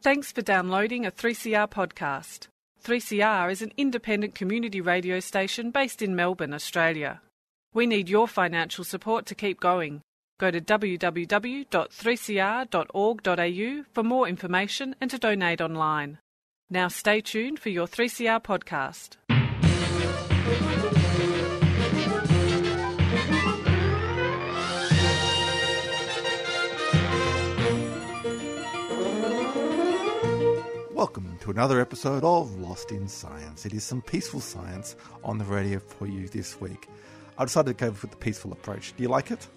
Thanks for downloading a 3CR podcast. 3CR is an independent community radio station based in Melbourne, Australia. We need your financial support to keep going. Go to www.3cr.org.au for more information and to donate online. Now stay tuned for your 3CR podcast. Welcome to another episode of Lost in Science. It is some peaceful science on the radio for you this week. I decided to go with the peaceful approach. Do you like it?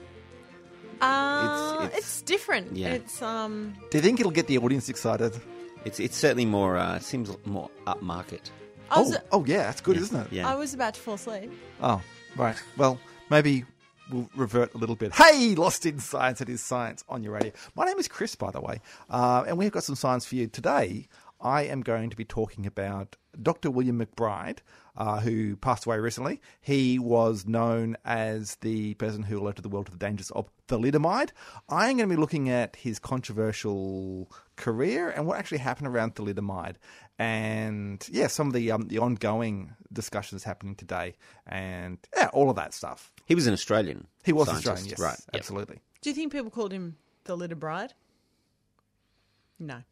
It's different. Yeah. It's Do you think it'll get the audience excited? It's certainly more, seems more upmarket. Oh yeah, that's good, Yeah. isn't it? Yeah. I was about to fall asleep. Oh, right. Well, maybe we'll revert a little bit. Hey, Lost in Science. It is science on your radio. My name is Chris, by the way, and we've got some science for you today. I am going to be talking about Dr. William McBride, who passed away recently. He was known as the person who alerted the world to the dangers of thalidomide. I am going to be looking at his controversial career and what actually happened around thalidomide. And, yeah, some of the ongoing discussions happening today. And, yeah, all of that stuff. He was an Australian. He was scientist, Australian, yes. Right. Yep. Absolutely. Do you think people called him the Little Bride? No.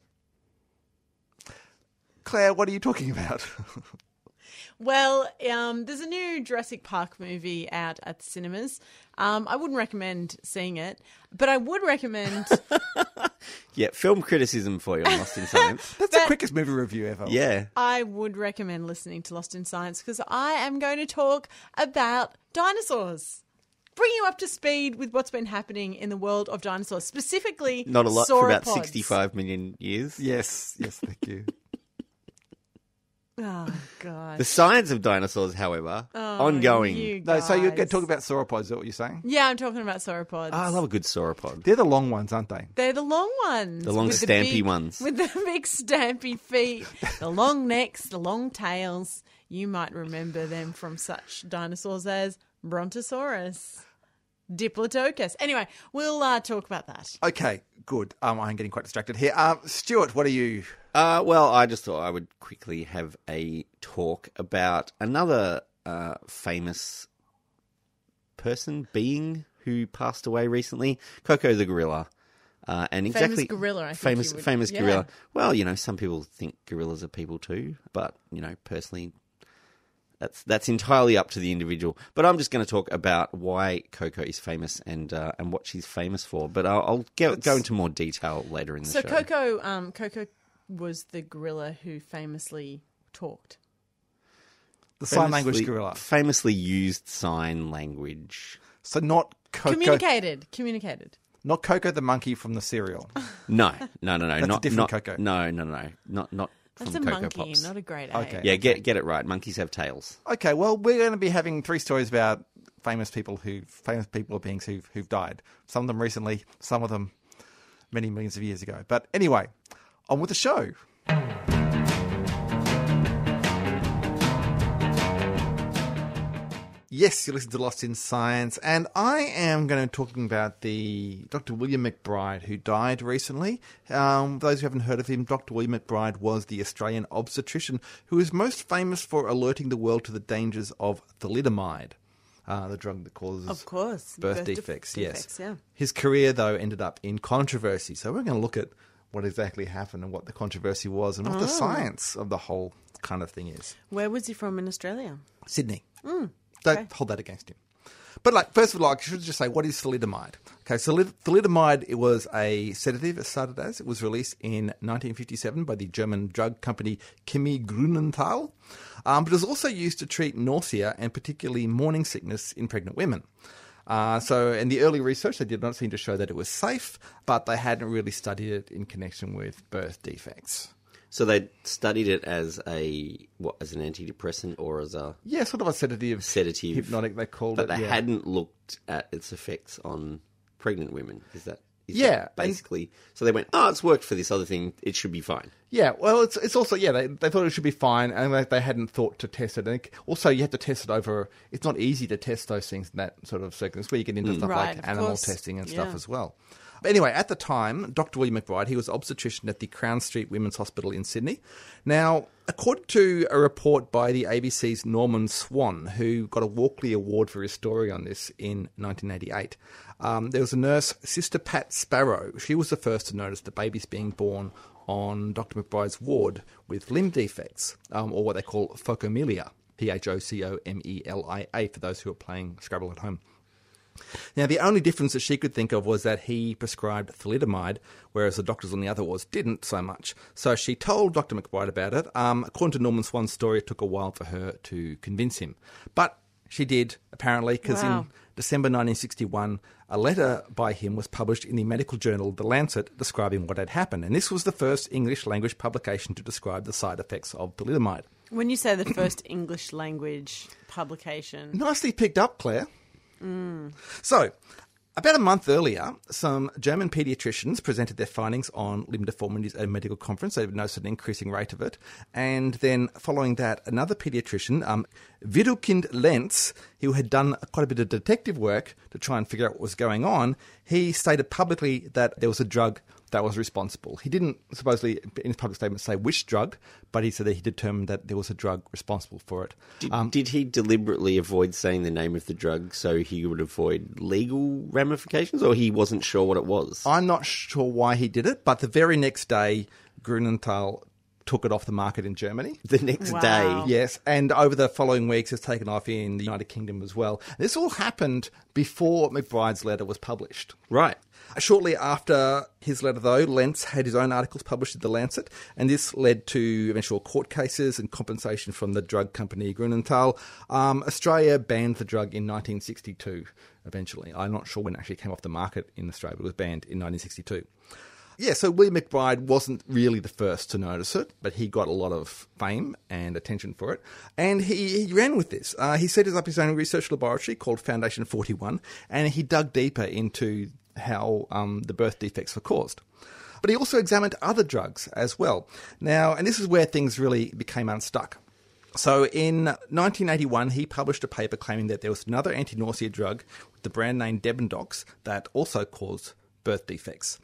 Claire, what are you talking about? Well, there's a new Jurassic Park movie out at the cinemas. I wouldn't recommend seeing it, but I would recommend... Yeah, film criticism for you on Lost in Science. That's the quickest movie review ever. Yeah. I would recommend listening to Lost in Science because I am going to talk about dinosaurs. Bring you up to speed with what's been happening in the world of dinosaurs, specifically Not a lot for about sauropods. 65 million years. Yes, thank you. Oh, God. The science of dinosaurs, however, ongoing. You No, so you're guys. talking about sauropods, is that what you're saying? Yeah, I'm talking about sauropods. Oh, I love a good sauropod. They're the long ones, aren't they? They're the long ones. The long with stampy big- ones. With the big stampy feet, the long necks, the long tails. You might remember them from such dinosaurs as Brontosaurus, Diplodocus. Anyway, we'll talk about that. Okay, good. I'm getting quite distracted here. Stuart, what are you... Well, I just thought I would quickly have a talk about another famous being who passed away recently, Koko the gorilla. And exactly Famous gorilla, I think you would- famous yeah. gorilla. Well, some people think gorillas are people too, but personally, that's entirely up to the individual. But I'm just going to talk about why Koko is famous and what she's famous for. But I'll go into more detail later in the show. So Koko was the gorilla who famously talked. The sign language gorilla. Famously used sign language. So not Koko... Communicated. Not Koko the monkey from the cereal. No. That's a not different Koko. No. Not That's from a Cocoa monkey, Pops. not a great A. Okay. Yeah, get it right. Monkeys have tails. Okay, well, we're going to be having 3 stories about famous people or beings who've died. Some of them recently, some of them many millions of years ago. But anyway, on with the show. Yes, you listen to Lost in Science, and I am going to be talking about the Dr. William McBride, who died recently. For those who haven't heard of him, Dr. William McBride was the Australian obstetrician who is most famous for alerting the world to the dangers of thalidomide, the drug that causes Of course. birth defects. Yes. Yeah. His career, though, ended up in controversy. So we're going to look at what exactly happened and what the controversy was and what the science of the whole kind of thing is. Where was he from in Australia? Sydney. Okay. Don't hold that against him. But first of all, I should just say, what is thalidomide? Okay, so thalidomide, it was a sedative. It started as. It was released in 1957 by the German drug company Chemie Grünenthal. But it was also used to treat nausea and particularly morning sickness in pregnant women. So in the early research, they did not seem to show that it was safe, but they hadn't really studied it in connection with birth defects. So they studied it as as an antidepressant or as a Yeah, sort of a sedative. Hypnotic, they called but it. they yeah. hadn't looked at its effects on pregnant women. Is that basically? So they went, it's worked for this other thing. It should be fine. Yeah, well, it's also, they thought it should be fine, and they hadn't thought to test it. And also, you have to test it over, it's not easy to test those things in that sort of circumstance, where you get into stuff Right, like of animal course. testing and stuff Yeah. as well. Anyway, at the time, Dr. William McBride, he was an obstetrician at the Crown Street Women's Hospital in Sydney. Now, according to a report by the ABC's Norman Swan, who got a Walkley Award for his story on this in 1988, there was a nurse, Sister Pat Sparrow. She was the first to notice the babies being born on Dr. McBride's ward with limb defects, or what they call phocomelia, Phocomelia, for those who are playing Scrabble at home. Now, the only difference that she could think of was that he prescribed thalidomide, whereas the doctors on the other wards didn't so much. So she told Dr. McBride about it. According to Norman Swan's story, it took a while for her to convince him. But she did, apparently, because in December 1961, a letter by him was published in the medical journal The Lancet describing what had happened. And this was the first English-language publication to describe the side effects of thalidomide. When you say the first English-language publication... Nicely picked up, Claire. So, about a month earlier, some German paediatricians presented their findings on limb deformities at a medical conference. They noticed an increasing rate of it. And then following that, another paediatrician, Widukind Lenz, who had done quite a bit of detective work to try and figure out what was going on, he stated publicly that there was a drug that was responsible. He didn't supposedly, in his public statement, say which drug, but he said that he determined that there was a drug responsible for it. Did he deliberately avoid saying the name of the drug so he would avoid legal ramifications, or he wasn't sure what it was? I'm not sure why he did it, but the very next day, Grunenthal took it off the market in Germany. The next day? Yes, and over the following weeks, it's taken off in the United Kingdom as well. This all happened before McBride's letter was published. Right. Shortly after his letter, though, Lentz had his own articles published in The Lancet, and this led to eventual court cases and compensation from the drug company Grunenthal. Australia banned the drug in 1962, eventually. I'm not sure when it actually came off the market in Australia, but it was banned in 1962. Yeah, so William McBride wasn't really the first to notice it, but he got a lot of fame and attention for it. And he ran with this. He set up his own research laboratory called Foundation 41, and he dug deeper into how the birth defects were caused. But he also examined other drugs as well. Now, and this is where things really became unstuck. So in 1981, he published a paper claiming that there was another anti-nausea drug with the brand name Debendox that also caused birth defects.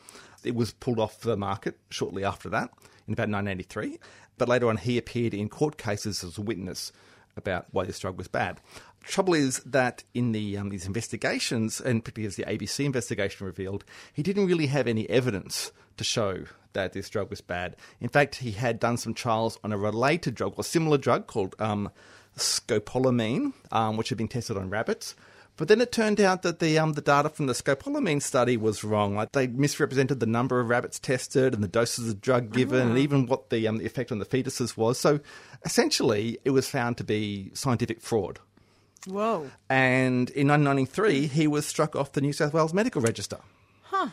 It was pulled off the market shortly after that, in about 1983. But later on, he appeared in court cases as a witness about why this drug was bad. Trouble is that in these investigations, and particularly as the ABC investigation revealed, he didn't really have any evidence to show that this drug was bad. In fact, he had done some trials on a related drug, or a similar drug called scopolamine, which had been tested on rabbits. But then it turned out that the data from the scopolamine study was wrong. Like, they misrepresented the number of rabbits tested and the doses of drug given, and even what the effect on the fetuses was. So essentially, it was found to be scientific fraud. Whoa. And in 1993, he was struck off the New South Wales Medical Register. Huh.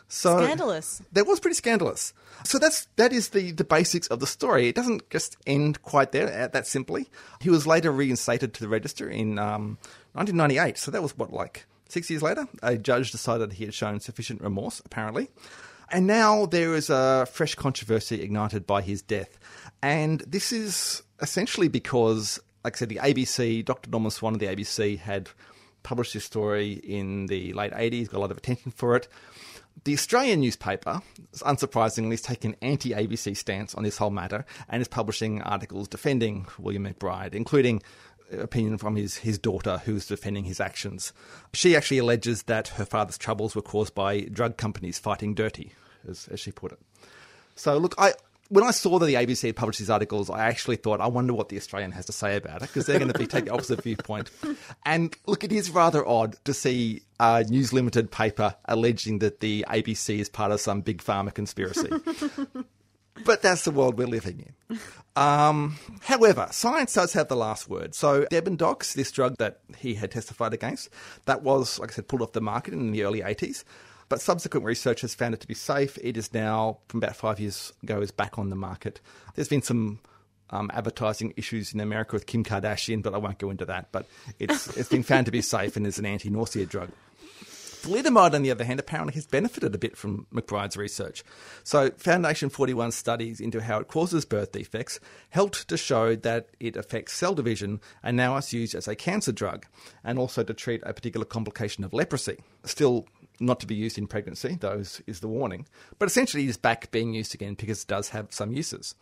So scandalous. That was pretty scandalous. So that is the basics of the story. It doesn't just end quite there, that simply. He was later reinstated to the register in 1998. So that was, 6 years later? A judge decided he had shown sufficient remorse, apparently. And now there is a fresh controversy ignited by his death. And this is essentially because, like I said, the ABC, Dr. Norman Swan of the ABC had published this story in the late 80s, got a lot of attention for it. The Australian newspaper, unsurprisingly, is taking an anti-ABC stance on this whole matter and is publishing articles defending William McBride, including opinion from his daughter, who's defending his actions. She actually alleges that her father's troubles were caused by drug companies fighting dirty, as she put it. So, look, when I saw that the ABC had published these articles, I actually thought, I wonder what the Australian has to say about it, because they're going to be taking the opposite viewpoint. And look, it is rather odd to see a News Limited paper alleging that the ABC is part of some big pharma conspiracy. But that's the world we're living in. However, science does have the last word. So Debendox, this drug that he had testified against, that was, like I said, pulled off the market in the early 80s. But subsequent research has found it to be safe. It is now, from about 5 years ago, is back on the market. There's been some advertising issues in America with Kim Kardashian, but I won't go into that. But it's been found to be safe and is an anti-nausea drug. Thalidomide, on the other hand, apparently has benefited a bit from McBride's research. So Foundation 41 studies into how it causes birth defects helped to show that it affects cell division, and now it's used as a cancer drug and also to treat a particular complication of leprosy. Still, not to be used in pregnancy, those is the warning. But essentially, it is back being used again because it does have some uses.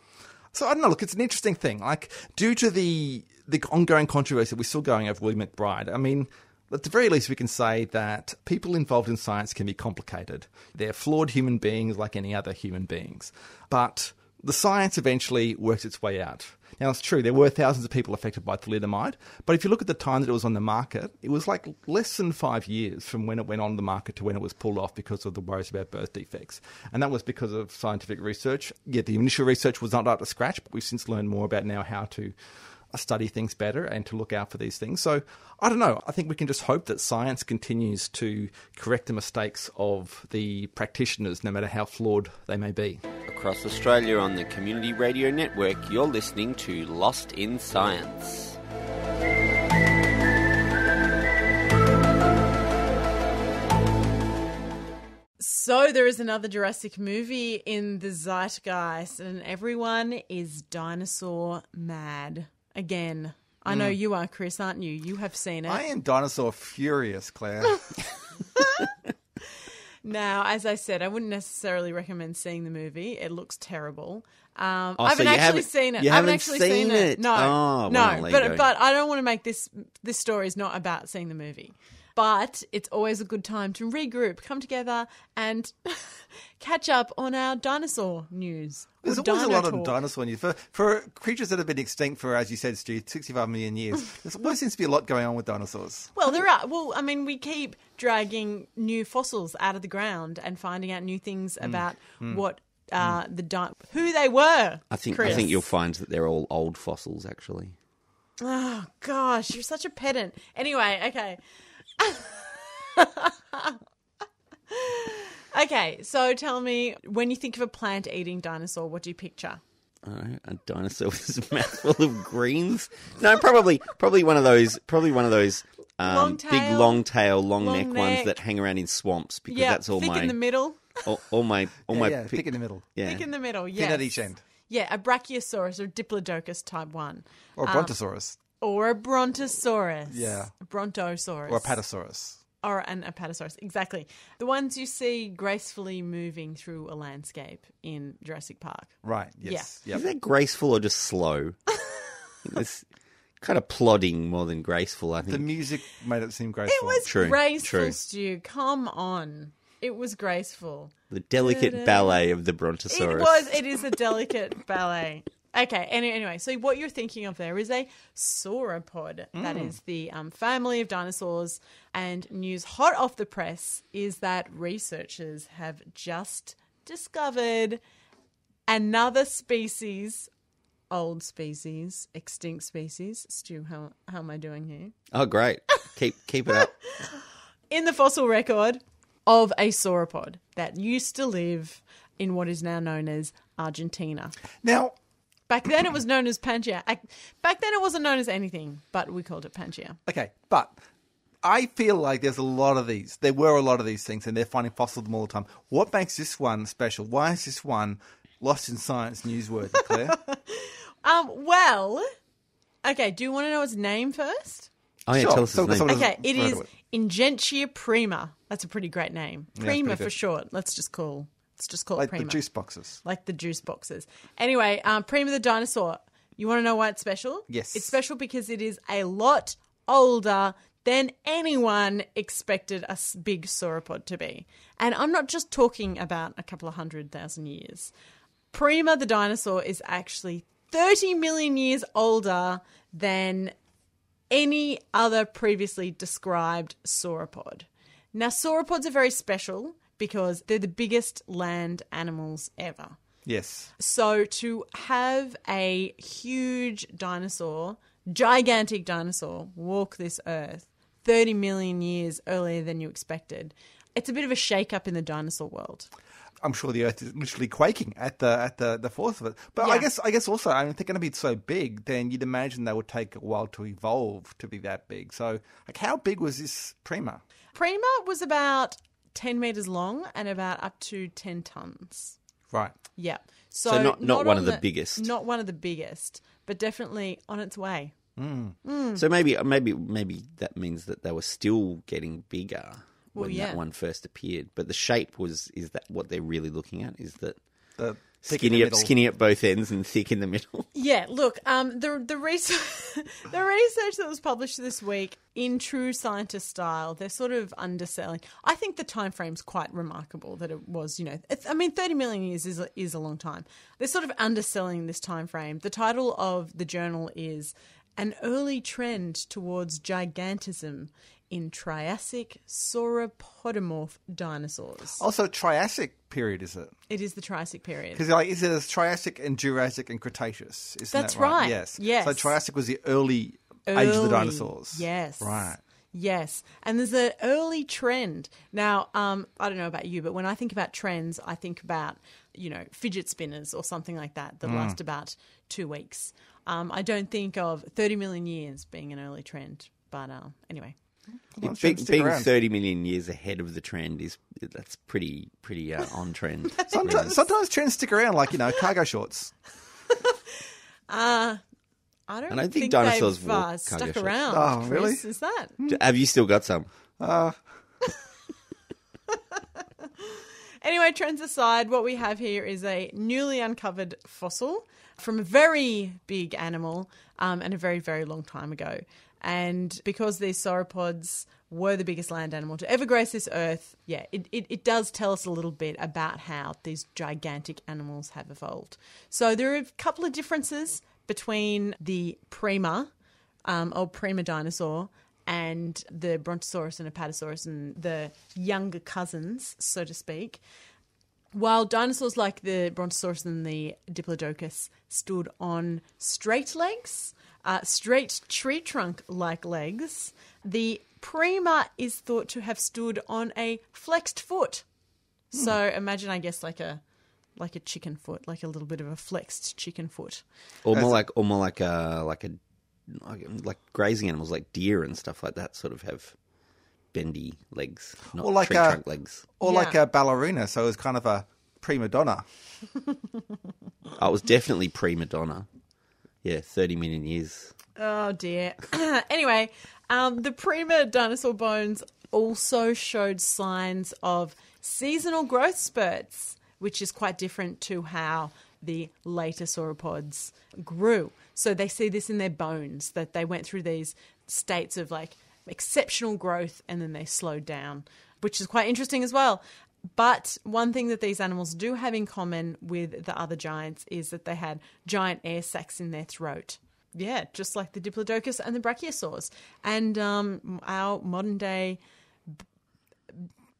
So I don't know, look, it's an interesting thing. Like, due to the ongoing controversy we're still going over William McBride, I mean, at the very least we can say that people involved in science can be complicated. They're flawed human beings like any other human beings. But the science eventually works its way out. Now, it's true, there were thousands of people affected by thalidomide, but if you look at the time that it was on the market, it was like less than 5 years from when it went on the market to when it was pulled off because of the worries about birth defects. And that was because of scientific research. Yeah, the initial research was not up to scratch, but we've since learned more about now how to study things better and to look out for these things. So, I don't know. I think we can just hope that science continues to correct the mistakes of the practitioners, no matter how flawed they may be. Across Australia on the Community Radio Network, you're listening to Lost in Science. So there is another Jurassic movie in the zeitgeist, and everyone is dinosaur mad. Again, I know you are, Chris, aren't you? You have seen it. I am dinosaur furious, Claire. Now, as I said, I wouldn't necessarily recommend seeing the movie. It looks terrible. I so haven't you actually seen it. you I haven't haven't actually seen seen it. it? No, Oh, no. well, there you go. But I don't want to make this story is not about seeing the movie. But it's always a good time to regroup, come together, and catch up on our dinosaur news. There's Or always a dino lot of talk. dinosaur news. For creatures that have been extinct for, as you said, Stu, 65 million years, there always seems to be a lot going on with dinosaurs. Well, there are. Well, I mean, we keep dragging new fossils out of the ground and finding out new things about what who they were. I think Chris. you'll find that they're all old fossils, actually. Oh gosh, you're such a pedant. Anyway, okay. Okay, so tell me, when you think of a plant-eating dinosaur, what do you picture? A dinosaur with a mouthful of greens? No, probably one of those Long big tail, long tail, long neck neck. ones that hang around in swamps because Yeah, that's all thick my in the middle. all my Thick in the middle. yeah. Thick in the middle, yes. Thin at each end. Yeah, a Brachiosaurus or Diplodocus type 1. Or a brontosaurus. Or a Brontosaurus. Yeah. A Brontosaurus. Or a patasaurus. Or an apatosaurus, exactly. The ones you see gracefully moving through a landscape in Jurassic Park. Right, yes. Is Yep. that graceful or just slow? It's kind of plodding more than graceful, I think. The music made it seem graceful. It was True, graceful, true. Stu. Come on. It was graceful. The delicate ballet of the Brontosaurus. It is a delicate ballet. Okay, anyway, so what you're thinking of there is a sauropod. That is the family of dinosaurs. And news hot off the press is that researchers have just discovered another species, old species, extinct species. Stu, how am I doing here? Oh, great. Keep it up. In the fossil record of a sauropod that used to live in what is now known as Argentina. Now, Back then it was known as Pangaea. Back then it wasn't known as anything, but we called it Pangaea. okay, but I feel like there's a lot of these. There were a lot of these things, and they're finding fossils of them all the time. What makes this one special? Why is this one lost in science newsworthy, Claire? Well, okay, do you want to know its name first? Oh, yeah, Sure. tell us his name. Okay, it Right is away. Ingentia Prima. That's a pretty great name. it's Prima pretty for good. short. Let's just call it Like Prima. the juice boxes. Like the juice boxes. Anyway, Prima the dinosaur. You want to know why it's special? Yes. It's special because it is a lot older than anyone expected a big sauropod to be. And I'm not just talking about a couple of 100,000 years. Prima the dinosaur is actually 30 million years older than any other previously described sauropod. Now, sauropods are very special because they're the biggest land animals ever. Yes. So to have a huge dinosaur, gigantic dinosaur, walk this earth 30 million years earlier than you expected, it's a bit of a shake-up in the dinosaur world. I'm sure the Earth is literally quaking at the force of it. But Yeah. I guess also, I mean, if they're going to be so big, then you'd imagine they would take a while to evolve to be that big. So, like, how big was this Prima? Prima was about 10 metres long and about up to 10 tonnes. Right. Yeah. So not one on of the biggest. Not one of the biggest, but definitely on its way. So maybe that means that they were still getting bigger. when that one first appeared. But the shape is that what they're really looking at? Is that The skinny at both ends and thick in the middle? Yeah, look, the research that was published this week, in true scientist style, they're sort of underselling. I think the time frame's quite remarkable that it was, 30 million years is a long time. They're sort of underselling this time frame. The title of the journal is An Early Trend Towards Gigantism in Triassic Sauropodomorph Dinosaurs. Also, Triassic period, is it? It is the Triassic period. Because is it as Triassic and Jurassic and Cretaceous? Isn't That's that right? right. Yes. So Triassic was the early age of the dinosaurs. Yes. Right. Yes. And there's an early trend. Now, I don't know about you, but when I think about trends, I think about, fidget spinners or something like that last about 2 weeks. I don't think of 30 million years being an early trend. But anyway. Well, Being around. 30 million years ahead of the trend that's pretty on trend. Sometimes trends stick around, like, cargo shorts. I don't think dinosaurs they've wore cargo stuck shorts. around. Oh, Chris. really? Is that? Have you still got some? Anyway, trends aside, what we have here is a newly uncovered fossil from a very big animal and a very, very long time ago. And because these sauropods were the biggest land animal to ever grace this earth, it does tell us a little bit about how these gigantic animals have evolved. So there are a couple of differences between the Prima, old Prima dinosaur, and the Brontosaurus and Apatosaurus and the younger cousins, so to speak. While dinosaurs like the Brontosaurus and the Diplodocus stood on straight legs, straight tree trunk-like legs, the Prima is thought to have stood on a flexed foot. So imagine, I guess, like a chicken foot, like a little bit of a flexed chicken foot. Or more like grazing animals, like deer and stuff like that, sort of have bendy legs, not Or like tree trunk legs. Or like a ballerina, so it was kind of a prima donna. Oh, it was definitely prima donna. Yeah, 30 million years. Oh, dear. Anyway, the Prima dinosaur bones also showed signs of seasonal growth spurts, which is quite different to how the later sauropods grew. So they see this in their bones, that they went through these states of like exceptional growth and then they slowed down, which is quite interesting as well. But one thing that these animals do have in common with the other giants is that they had giant air sacs in their throat. Yeah, just like the Diplodocus and the Brachiosaurs. And our modern-day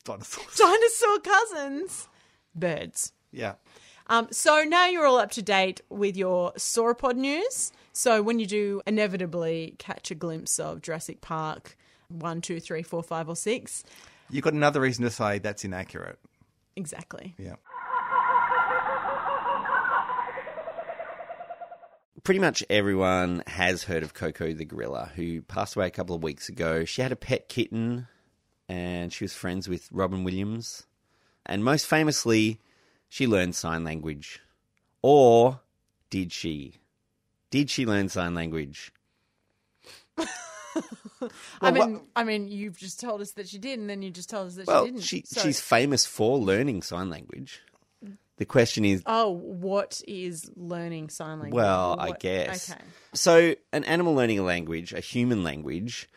dinosaur cousins, birds. Yeah. So now you're all up to date with your sauropod news. So when you do inevitably catch a glimpse of Jurassic Park 1, 2, 3, 4, 5 or 6... You've got another reason to say that's inaccurate. Exactly. Yeah. Pretty much everyone has heard of Koko the gorilla, who passed away a couple of weeks ago. She had a pet kitten, and she was friends with Robin Williams. And most famously, she learned sign language. Or did she? Did she learn sign language? I mean, you've just told us that she did, and then you just told us that she didn't. She's famous for learning sign language. The question is... Oh, what is learning sign language? Well, I guess. Okay. So an animal learning a language, a human language,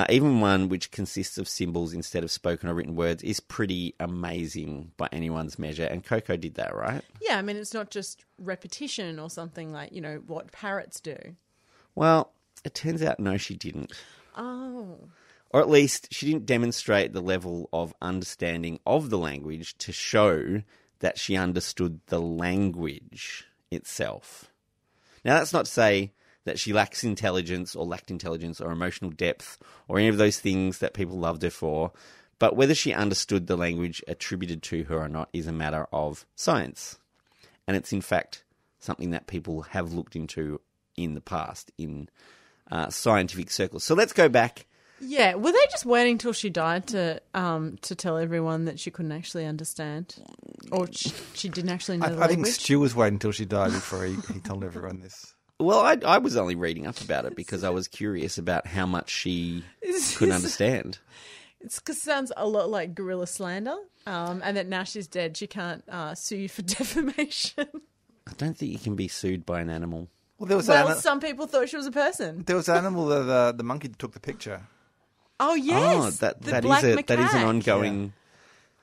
even one which consists of symbols instead of spoken or written words, is pretty amazing by anyone's measure. And Koko did that, right? Yeah, I mean, it's not just repetition or something like, what parrots do. Well, it turns out, no, she didn't. Oh. Or at least she didn't demonstrate the level of understanding of the language to show that she understood the language itself. Now, that's not to say that she lacked intelligence or emotional depth or any of those things that people loved her for, but whether she understood the language attributed to her or not is a matter of science. And it's, in fact, something that people have looked into in the past in scientific circles. So let's go back. Yeah, were they just waiting till she died to tell everyone that she couldn't actually understand, or she didn't actually know the I think language? Stu was waiting until she died before he told everyone this. Well, I was only reading up about it because I was curious about how much she could understand. It's because it sounds a lot like gorilla slander, and that now she's dead, she can't sue you for defamation. I don't think you can be sued by an animal. Well, there was Some people thought she was a person. there was an animal that the monkey took the picture. Oh yes, that is an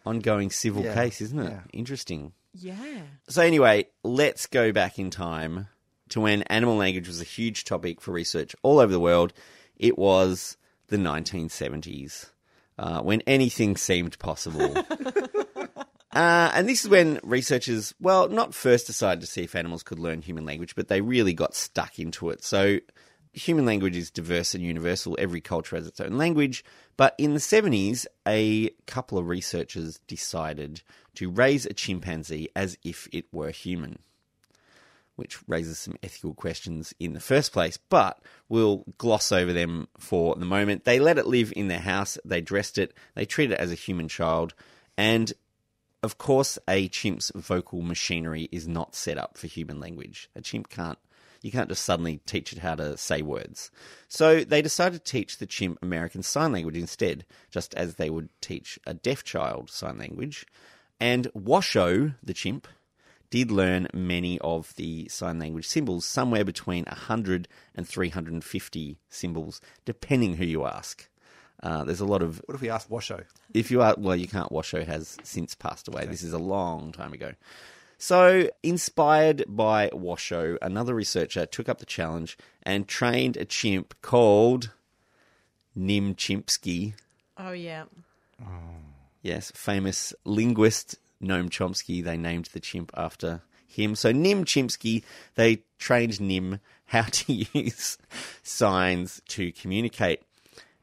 ongoing civil case, isn't it? Yeah. Interesting. Yeah. So anyway, let's go back in time to when animal language was a huge topic for research all over the world. It was the 1970s, when anything seemed possible. And this is when researchers, well, not first decided to see if animals could learn human language, but they really got stuck into it. So human language is diverse and universal. Every culture has its own language. But in the 70s, a couple of researchers decided to raise a chimpanzee as if it were human, which raises some ethical questions in the first place, but we'll gloss over them for the moment. They let it live in their house, they dressed it, they treated it as a human child, and of course a chimp's vocal machinery is not set up for human language. A chimp you can't just suddenly teach it how to say words. So they decided to teach the chimp American Sign Language instead, just as they would teach a deaf child sign language. And Washoe, the chimp, did learn many of the sign language symbols, somewhere between 100 and 350 symbols, depending who you ask. There's a lot of... What if we ask Washoe? If you are... Well, you can't. Washoe has since passed away. Okay. This is a long time ago. So, inspired by Washoe, another researcher took up the challenge and trained a chimp called Nim Chimpsky. Oh, yeah. Yes, famous linguist Noam Chomsky. They named the chimp after him. So Nim Chimpsky, they trained Nim how to use signs to communicate.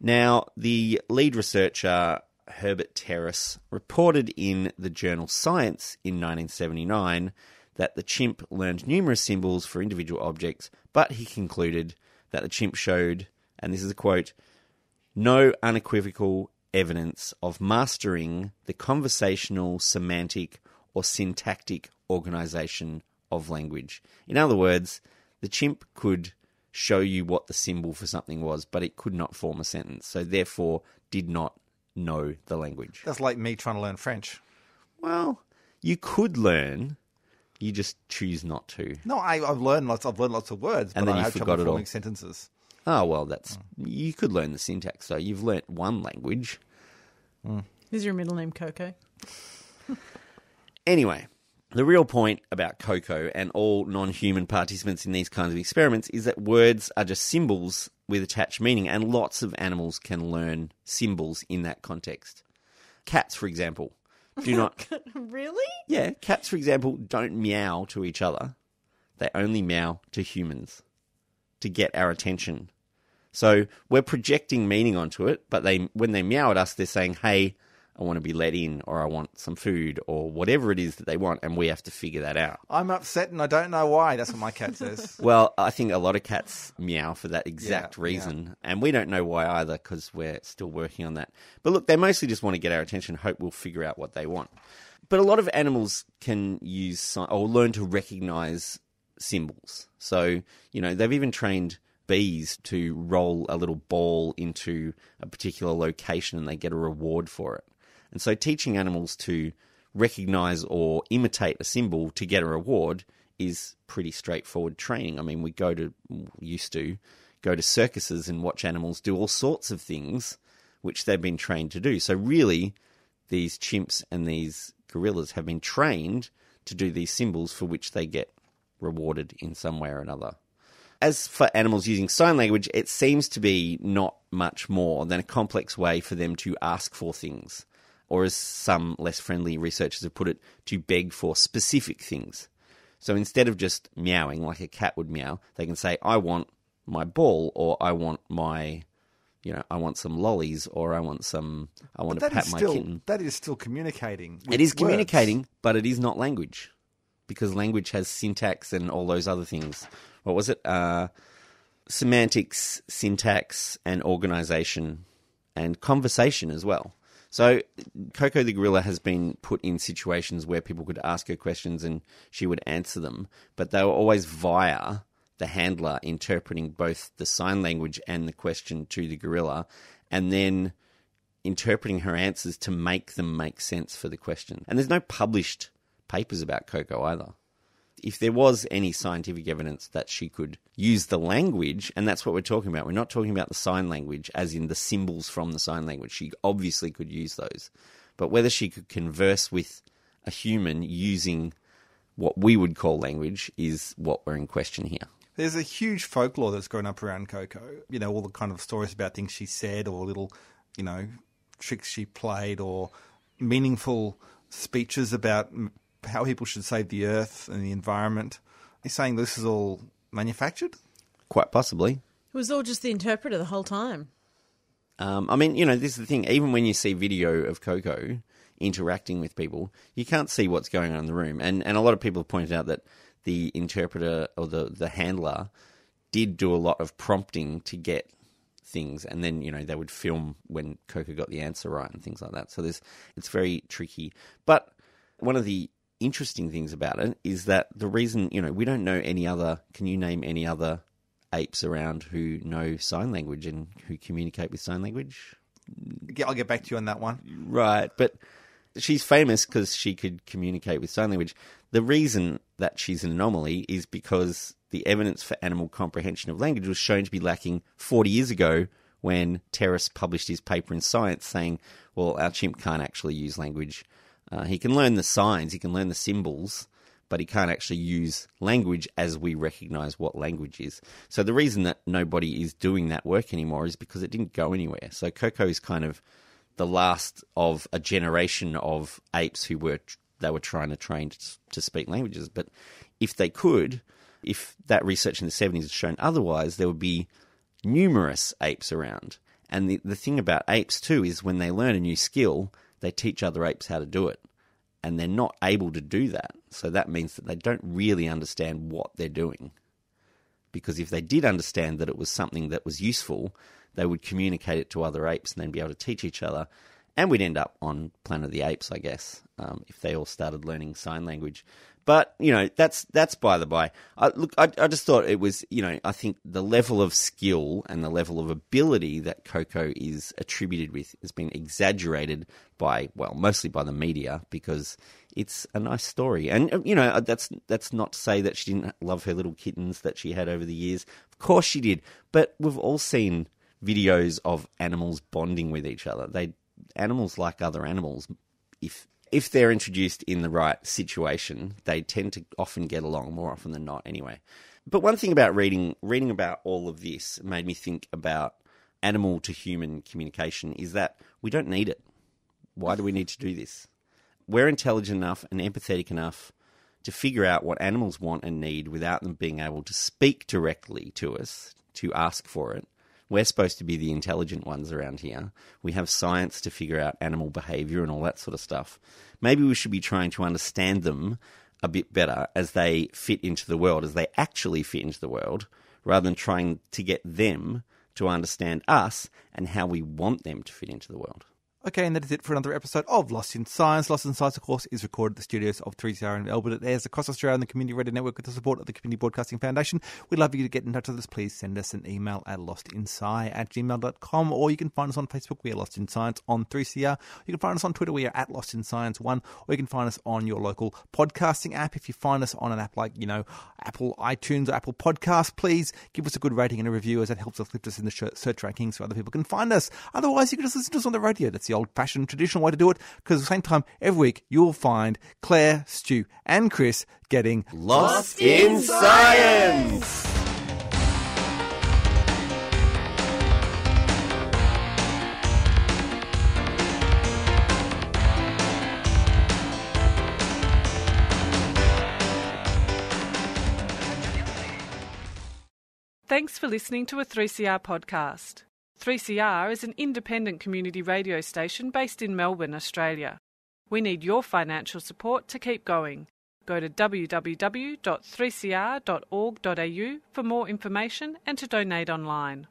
Now, the lead researcher, Herbert Terrace, reported in the journal Science in 1979 that the chimp learned numerous symbols for individual objects, but he concluded that the chimp showed, and this is a quote, no unequivocal evidence of mastering the conversational, semantic, or syntactic organization of language. In other words, the chimp could show you what the symbol for something was, but it could not form a sentence, so therefore did not know the language. That's like me trying to learn French. Well, you could learn, you just choose not to. No, I've learned lots of words, and but then I you have forgot trouble it all. forming sentences. Oh, well, you could learn the syntax, so you've learnt one language. Is your middle name Koko? Anyway, the real point about Koko and all non-human participants in these kinds of experiments is that words are just symbols with attached meaning, and lots of animals can learn symbols in that context. Cats, for example, do not... Really? Yeah, cats, for example, don't meow to each other. They only meow to humans to get our attention. So we're projecting meaning onto it, but when they meow at us, they're saying, hey, I want to be let in, or I want some food, or whatever it is that they want, and we have to figure that out. I'm upset and I don't know why. That's what my cat says. Well, I think a lot of cats meow for that exact reason, and we don't know why either because we're still working on that. But look, they mostly just want to get our attention, hope we'll figure out what they want. But a lot of animals can use or learn to recognize symbols. So, they've even trained bees to roll a little ball into a particular location and they get a reward for it. And so teaching animals to recognize or imitate a symbol to get a reward is pretty straightforward training. I mean, we used to go to circuses and watch animals do all sorts of things which they've been trained to do. So really, these chimps and these gorillas have been trained to do these symbols for which they get rewarded in some way or another. As for animals using sign language, it seems to be not much more than a complex way for them to ask for things, or as some less friendly researchers have put it, to beg for specific things. So instead of just meowing like a cat would meow, they can say, I want my ball, or I want I want some lollies, or I want to pat my kitten. That is still communicating. It is communicating, but it is not language, because language has syntax and all those other things. What was it? Semantics, syntax, and organization, and conversation as well. So Koko the gorilla has been put in situations where people could ask her questions and she would answer them, but they were always via the handler interpreting both the sign language and the question to the gorilla. And then interpreting her answers to make them make sense for the question. And there's no published papers about Koko either. If there was any scientific evidence that she could use the language, and that's what we're talking about. We're not talking about the sign language as in the symbols from the sign language. She obviously could use those. But whether she could converse with a human using what we would call language is what we're in question here. There's a huge folklore that's grown up around Koko. You know, all the kind of stories about things she said or little, you know, tricks she played or meaningful speeches about how people should save the earth and the environment. You're saying this is all manufactured? Quite possibly. It was all just the interpreter the whole time. I mean, you know, this is the thing. Even when you see video of Koko interacting with people, you can't see what's going on in the room. And a lot of people have pointed out that the interpreter or the handler did do a lot of prompting to get things. And then, you know, they would film when Koko got the answer right and things like that. So it's very tricky. But one of the interesting things about it is that the reason, you know, we don't know any other, can you name any other apes around who know sign language and who communicate with sign language? Yeah, I'll get back to you on that one. Right, but she's famous because she could communicate with sign language. The reason that she's an anomaly is because the evidence for animal comprehension of language was shown to be lacking 40 years ago when Terrace published his paper in Science saying, well, our chimp can't actually use language. He can learn the signs, he can learn the symbols, but he can't actually use language as we recognise what language is. So the reason that nobody is doing that work anymore is because it didn't go anywhere. So Koko is kind of the last of a generation of apes who were trying to train to speak languages. But if they could, if that research in the 70s had shown otherwise, there would be numerous apes around. And the thing about apes too is when they learn a new skill, they teach other apes how to do it. And they're not able to do that. So that means that they don't really understand what they're doing. Because if they did understand that it was something that was useful, they would communicate it to other apes and then be able to teach each other. And we'd end up on Planet of the Apes, I guess, if they all started learning sign language. But, you know, that's by the by. I just thought it was, you know, I think the level of skill and the level of ability that Koko is attributed with has been exaggerated by, well, mostly by the media because it's a nice story. And, you know, that's not to say that she didn't love her little kittens that she had over the years. Of course she did. But we've all seen videos of animals bonding with each other. Animals like other animals. If they're introduced in the right situation, they tend to often get along, more often than not anyway. But one thing about reading about all of this made me think about animal to human communication is that we don't need it. Why do we need to do this? We're intelligent enough and empathetic enough to figure out what animals want and need without them being able to speak directly to us, to ask for it. We're supposed to be the intelligent ones around here. We have science to figure out animal behaviour and all that sort of stuff. Maybe we should be trying to understand them a bit better as they fit into the world, as they actually fit into the world, rather than trying to get them to understand us and how we want them to fit into the world. Okay, and that is it for another episode of Lost in Science. Lost in Science, of course, is recorded at the studios of 3CR in Melbourne. It airs across Australia on the Community Radio Network with the support of the Community Broadcasting Foundation. We'd love you to get in touch with us. Please send us an email at lostinsci@gmail.com, or you can find us on Facebook. We are Lost in Science on 3CR. You can find us on Twitter. We are at Lost in Science 1, or you can find us on your local podcasting app. If you find us on an app like, you know, Apple iTunes or Apple Podcasts, please give us a good rating and a review, as that helps us lift us in the search rankings so other people can find us. Otherwise, you can just listen to us on the radio. That's the old-fashioned, traditional way to do it, because at the same time, every week, you'll find Claire, Stu, and Chris getting Lost in Science! Thanks for listening to a 3CR podcast. 3CR is an independent community radio station based in Melbourne, Australia. We need your financial support to keep going. Go to www.3cr.org.au for more information and to donate online.